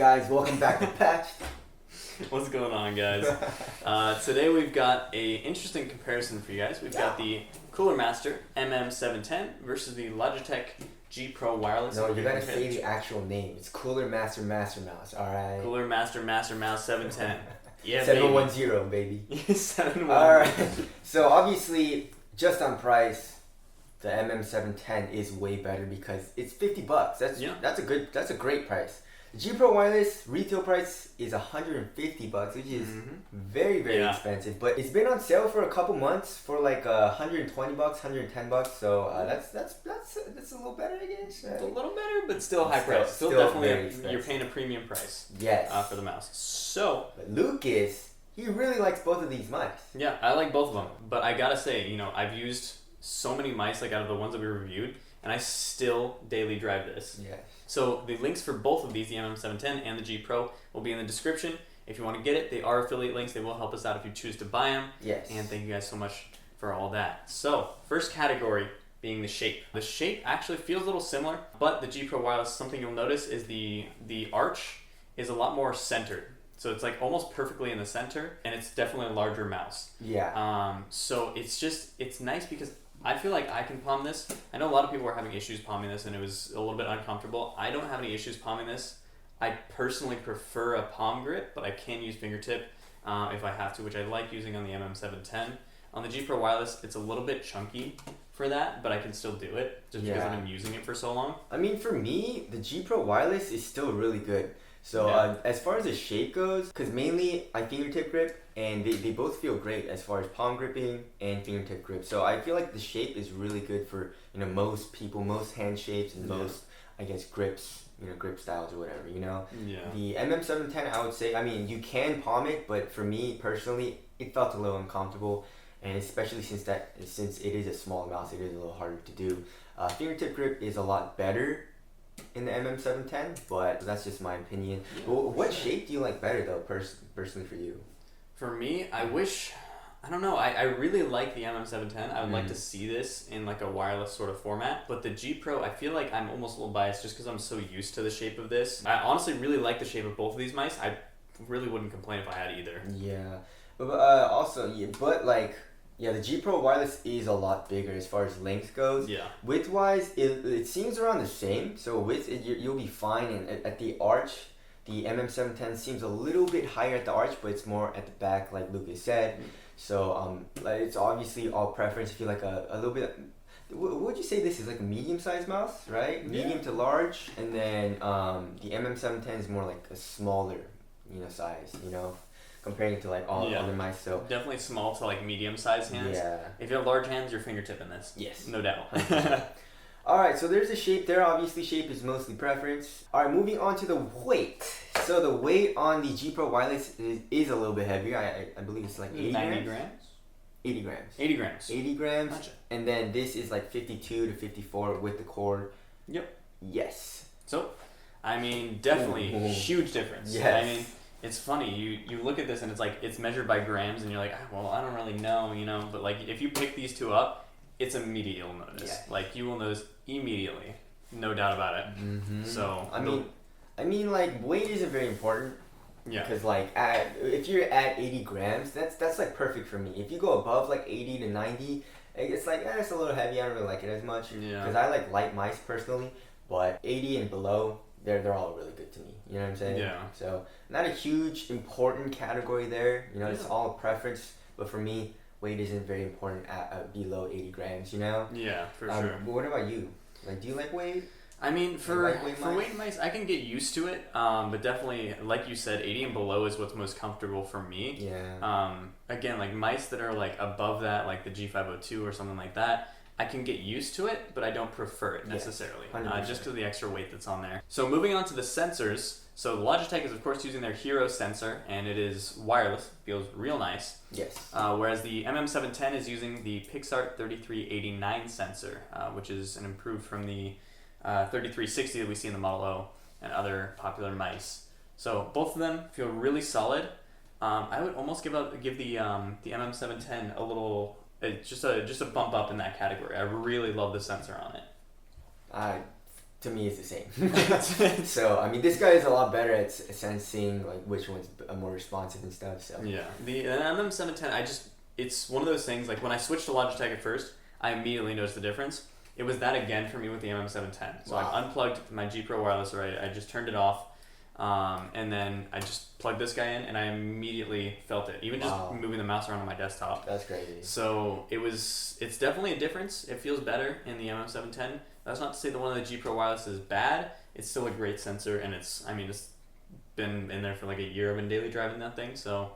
guys? Welcome back to Patched. What's going on, guys? Today we've got a interesting comparison for you guys. We've got the Cooler Master MM710 versus the Logitech G Pro Wireless. No, you gotta say the actual name. It's Cooler Master Master Mouse, alright? Cooler Master Master Mouse 710. Yeah, 710, baby. 710. Alright. So obviously, just on price, the MM710 is way better because it's $50. That's a great price. The G Pro Wireless retail price is $150, which is very expensive. But it's been on sale for a couple months for like $120, $110. So that's a little better, I guess. It's a little better, but still high price. Still definitely you're paying a premium price. Yes. For the mouse. So but Lucas, he really likes both of these mice. Yeah, I like both of them. But I gotta say, I've used so many mice like out of the ones that we reviewed, and I still daily drive this. Yeah. So the links for both of these, the MM710 and the G Pro, will be in the description. If you want to get it, they are affiliate links. They will help us out if you choose to buy them. Yes. And thank you guys so much for all that. So first category being the shape. The shape actually feels a little similar, but the G Pro Wireless, something you'll notice is the arch is a lot more centered. So it's like almost perfectly in the center, and it's definitely a larger mouse. Yeah. So it's nice because I feel like I can palm this. I know a lot of people were having issues palming this and it was a little bit uncomfortable. I don't have any issues palming this. I personally prefer a palm grip, but I can use fingertip if I have to, which I like using on the MM710. On the G Pro Wireless, it's a little bit chunky for that, but I can still do it just because I've been using it for so long. I mean, for me, the G Pro Wireless is still really good. So as far as the shape goes, because mainly I fingertip grip, and they both feel great as far as palm gripping and fingertip grip. So I feel like the shape is really good for most people, most hand shapes, and most I guess grips, grip styles or whatever. Yeah. The MM710, I would say, I mean, you can palm it, but for me personally, it felt a little uncomfortable, and especially since it is a small mouse, it is a little harder to do. Fingertip grip is a lot better in the MM710, but that's just my opinion. Well, what shape do you like better though, personally for you? For me, I don't know, I really like the MM710. I would like to see this in like a wireless sort of format, but the G Pro, I feel like I'm almost a little biased just because I'm so used to the shape of this. I honestly really like the shape of both of these mice. I really wouldn't complain if I had either. Yeah, but the G Pro Wireless is a lot bigger as far as length goes. Yeah. Width-wise, it seems around the same. So you'll be fine. And at the arch, the MM710 seems a little bit higher at the arch, but it's more at the back, like Lucas said. So it's obviously all preference. If you like a little bit, what would you say this is, like a medium-sized mouse, right? Medium to large, and then the MM710 is more like a smaller, size, comparing it to like all other mice. So definitely small to like medium-sized hands. Yeah. If you have large hands, you're fingertipping this. Yes. No doubt. Alright, so there's a shape there. Obviously, shape is mostly preference. Alright, moving on to the weight. So the weight on the G Pro Wireless is a little bit heavier. I believe it's like 80 90 grams? 80 grams. 80 grams. 80 grams. Gotcha. And then this is like 52 to 54 with the cord. Yep. Yes. So, I mean, definitely huge difference. Yes. I mean, it's funny, you look at this and it's like, it's measured by grams and you're like, well, I don't really know, but like if you pick these two up, it's immediate you'll notice. Yeah. Like you will notice immediately, no doubt about it. So I mean, like weight isn't very important. Yeah. Because like if you're at 80 grams, that's like perfect for me. If you go above like 80 to 90, it's like it's a little heavy. I don't really like it as much. Yeah. Because I like light mice personally, but 80 and below, they're all really good to me. You know what I'm saying? Yeah. So not a huge important category there. It's all a preference. But for me, weight isn't very important at below 80 grams. Yeah, for sure. But what about you? Like, do you like weight? I mean, for weight mice, I can get used to it. But definitely, like you said, 80 and below is what's most comfortable for me. Yeah. Again, like mice that are like above that, like the G502 or something like that, I can get used to it, but I don't prefer it necessarily, just because of the extra weight that's on there. So moving on to the sensors. So Logitech is of course using their Hero sensor, and it is wireless, feels real nice. Yes. Whereas the MM710 is using the Pixart 3389 sensor, which is an improved from the 3360 that we see in the Model O and other popular mice. So both of them feel really solid. I would almost give the MM710 a little. Just a bump up in that category. I really love the sensor on it. to me, it's the same. So I mean, this guy is a lot better at sensing like which one's more responsive and stuff. So Yeah, the MM710, it's one of those things, like when I switched to Logitech at first, I immediately noticed the difference. It was that again for me with the MM710. So Wow. I unplugged my G Pro Wireless, or I just turned it off, and then I just plugged this guy in, and I immediately felt it, even just Wow. moving the mouse around on my desktop. That's crazy. So it's definitely a difference. It feels better in the MM710. That's not to say the one of the G Pro Wireless is bad. It's still a great sensor, and it's been in there for like a year. I've been daily driving that thing, so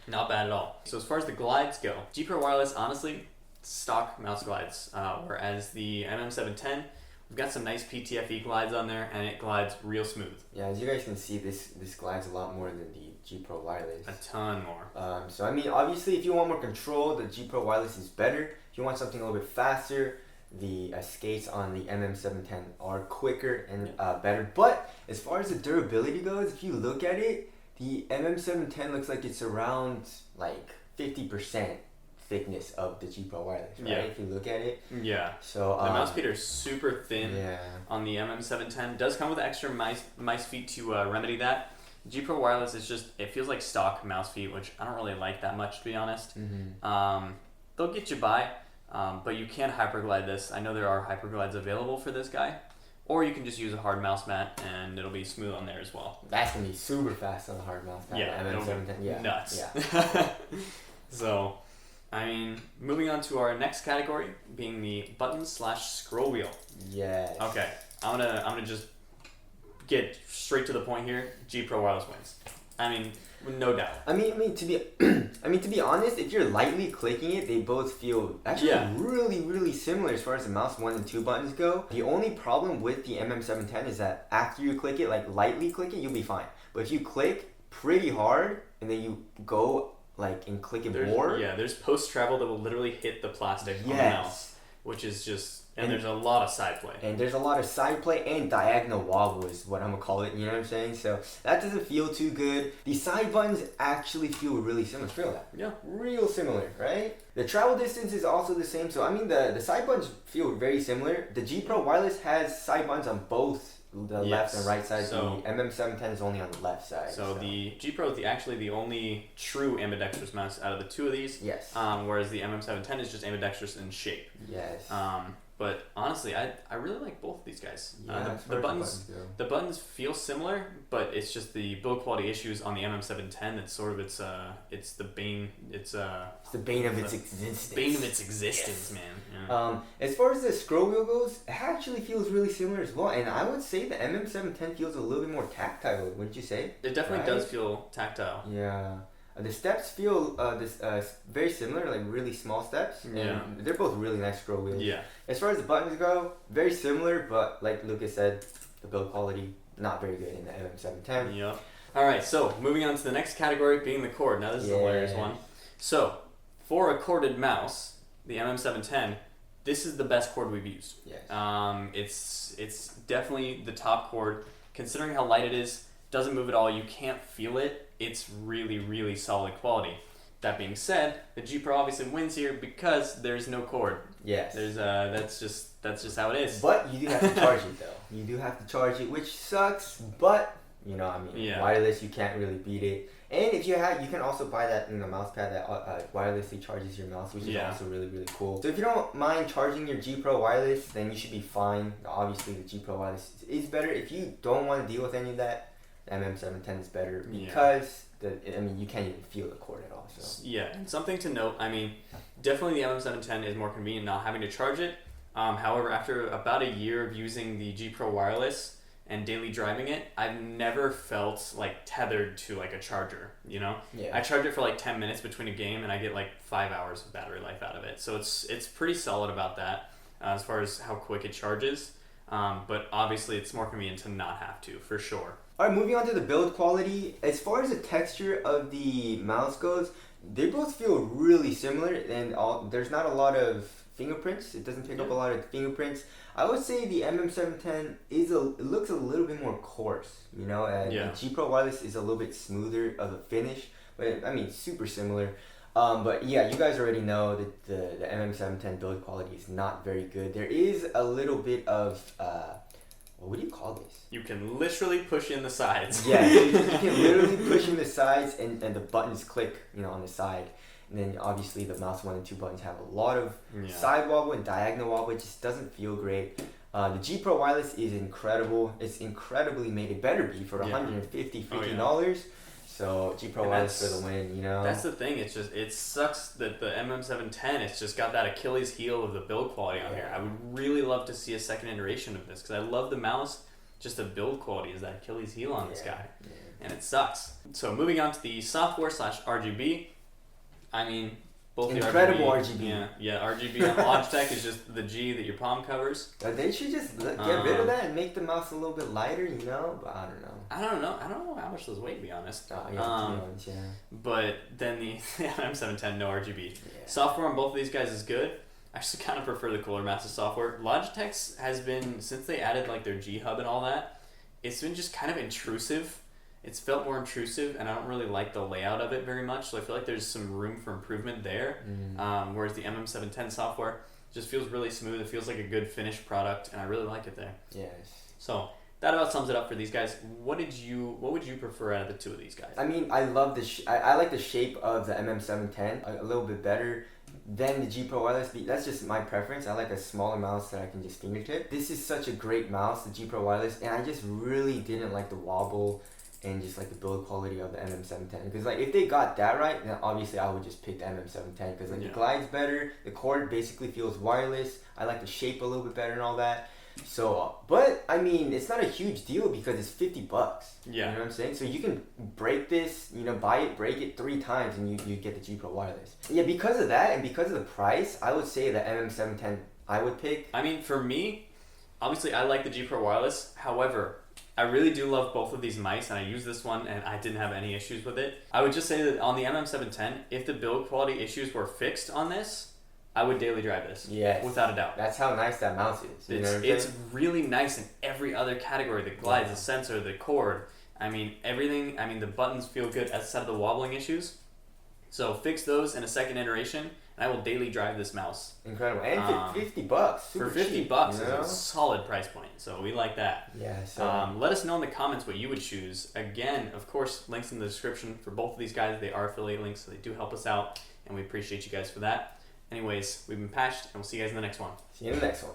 not bad at all. So as far as the glides go, G Pro Wireless, honestly, stock mouse glides, whereas the MM710, we've got some nice PTFE glides on there, and it glides real smooth. Yeah, as you guys can see, this glides a lot more than the G Pro Wireless. A ton more. So I mean, obviously, if you want more control, the G Pro Wireless is better. If you want something a little bit faster, the skates on the MM710 are quicker and better. But as far as the durability goes, if you look at it, the MM710 looks like it's around like 50% thickness of the G Pro Wireless, right? Yeah. If you look at it. Yeah. So The mouse feet are super thin yeah. on the MM710. Does come with extra mice feet to remedy that. G Pro Wireless is just, it feels like stock mouse feet, which I don't really like that much, to be honest. They'll get you by, but you can hyperglide this. I know there are hyperglides available for this guy, or you can just use a hard mouse mat and it'll be smooth on there as well. That's gonna be super fast on the hard mouse pad. Yeah, the it'll be MM710. Yeah. nuts. Yeah. So, I mean, moving on to our next category, being the button/scroll wheel. Yes. Okay, I'm gonna just get straight to the point here. G Pro Wireless wins. I mean, no doubt. I mean to be, to be honest, if you're lightly clicking it, they both feel actually really similar as far as the mouse 1 and 2 buttons go. The only problem with the MM710 is that after you click it, like lightly click it, you'll be fine. But if you click pretty hard and then you go like and click it more, There's post travel that will literally hit the plastic on the mouse, which is just. And there's a lot of side play. And there's a lot of side play and diagonal wobble is what I'm gonna call it, you know what I'm saying? So that doesn't feel too good. The side buttons actually feel really similar. Feel that? Yeah. Real similar, right? The travel distance is also the same. So I mean the side buttons feel very similar. The G Pro Wireless has side buttons on both the left and right side. So the MM710 is only on the left side. So the G Pro is actually the only true ambidextrous mouse out of the two of these. Yes. Whereas the MM710 is just ambidextrous in shape. Yes. But honestly, I really like both of these guys. Yeah, The buttons feel similar, but it's just the build quality issues on the MM710. That's sort of it's the bane. It's the bane of its existence. Bane of its existence, man. Yeah. As far as the scroll wheel goes, it actually feels really similar as well. And I would say the MM710 feels a little bit more tactile, wouldn't you say? It definitely does feel tactile. Yeah. The steps feel very similar, like really small steps. Yeah. And they're both really nice scroll wheels. Yeah. As far as the buttons go, very similar, but like Lucas said, the build quality not very good in the MM710. Yep. All right, so moving on to the next category, being the cord. Now this is a hilarious one. So, for a corded mouse, the MM710, this is the best cord we've used. Yes. It's definitely the top cord. Considering how light it is, doesn't move at all, you can't feel it. It's really solid quality. That being said, the G Pro obviously wins here because there's no cord. Yes. There's that's just how it is. But you do have to charge it though. You do have to charge it, which sucks. But wireless, you can't really beat it. And if you can also buy that mouse pad that wirelessly charges your mouse, which is also really cool. So if you don't mind charging your G Pro Wireless, then you should be fine. Obviously, the G Pro Wireless is better. If you don't want to deal with any of that, MM710 is better because you can't even feel the cord at all. So and something to note. I mean, definitely the MM710 is more convenient not having to charge it. However, after about a year of using the G Pro Wireless and daily driving it, I've never felt like tethered to like a charger. I charge it for like 10 minutes between a game, and I get like 5 hours of battery life out of it. So it's pretty solid about that as far as how quick it charges. But obviously, it's more convenient to not have to, for sure. Alright, moving on to the build quality. As far as the texture of the mouse goes, they both feel really similar, and there's not a lot of fingerprints. It doesn't pick up a lot of fingerprints. I would say the MM710 looks a little bit more coarse, and the G Pro Wireless is a little bit smoother of a finish, but super similar. But yeah, you guys already know that the MM710 build quality is not very good. There is a little bit of what do you call this? You can literally push in the sides. Yeah, you can literally push in the sides and the buttons click, on the side. And then obviously the mouse 1 and 2 buttons have a lot of side wobble and diagonal wobble. It just doesn't feel great. The G Pro Wireless is incredible. It's incredibly made. It better be for $150 So G Pro Wireless for the win, That's the thing. It sucks that the MM710, it's just got that Achilles heel of the build quality on here. I would really love to see a second iteration of this because I love the mouse. Just the build quality is that Achilles heel on this guy, and it sucks. So moving on to the software / RGB. I mean, both incredible RGB. Yeah, RGB on Logitech is just the G that your palm covers. They should just get rid of that and make the mouse a little bit lighter, but I don't know. I don't know how much those weigh, to be honest. Yeah. But then the MM710, no RGB. Software on both of these guys is good. I actually kind of prefer the Cooler Master software. Logitech's has been, since they added like their G Hub and all that, it's been just kind of intrusive. It's felt more intrusive, and I don't really like the layout of it very much, so I feel like there's some room for improvement there. Whereas the MM710 software just feels really smooth. It feels like a good finished product, and I really like it there. Yes. So that about sums it up for these guys. What would you prefer out of the two of these guys? I mean, I love I like the shape of the MM710 a little bit better than the G Pro Wireless. That's just my preference. I like a smaller mouse that I can just fingertip. This is such a great mouse, the G Pro Wireless, and I just really didn't like the wobble and just like the build quality of the MM710. Because like if they got that right, then obviously I would just pick the MM710 because like it glides better, the cord basically feels wireless. I like the shape a little bit better and all that. So, but I mean, it's not a huge deal because it's $50. Yeah. You know what I'm saying? So you can break this, buy it, break it 3 times, and you get the G Pro Wireless. Yeah, because of that and because of the price, I would say the MM710 I would pick. I mean, for me, obviously I like the G Pro Wireless. However, I really do love both of these mice, and I use this one, and I didn't have any issues with it. I would just say that on the MM710, if the build quality issues were fixed on this, I would daily drive this. Yes. Without a doubt. That's how nice that mouse is. It's really nice in every other category. The glides, the sensor, the cord. I mean, everything. I mean, the buttons feel good outside of the wobbling issues. So fix those in a second iteration, and I will daily drive this mouse. Incredible. And $50. For $50 is a solid price point. So we like that. Yeah. So let us know in the comments what you would choose. Again, of course, links in the description for both of these guys. They are affiliate links, so they do help us out, and we appreciate you guys for that. Anyways, we've been Patched, and we'll see you guys in the next one. See you in the next one.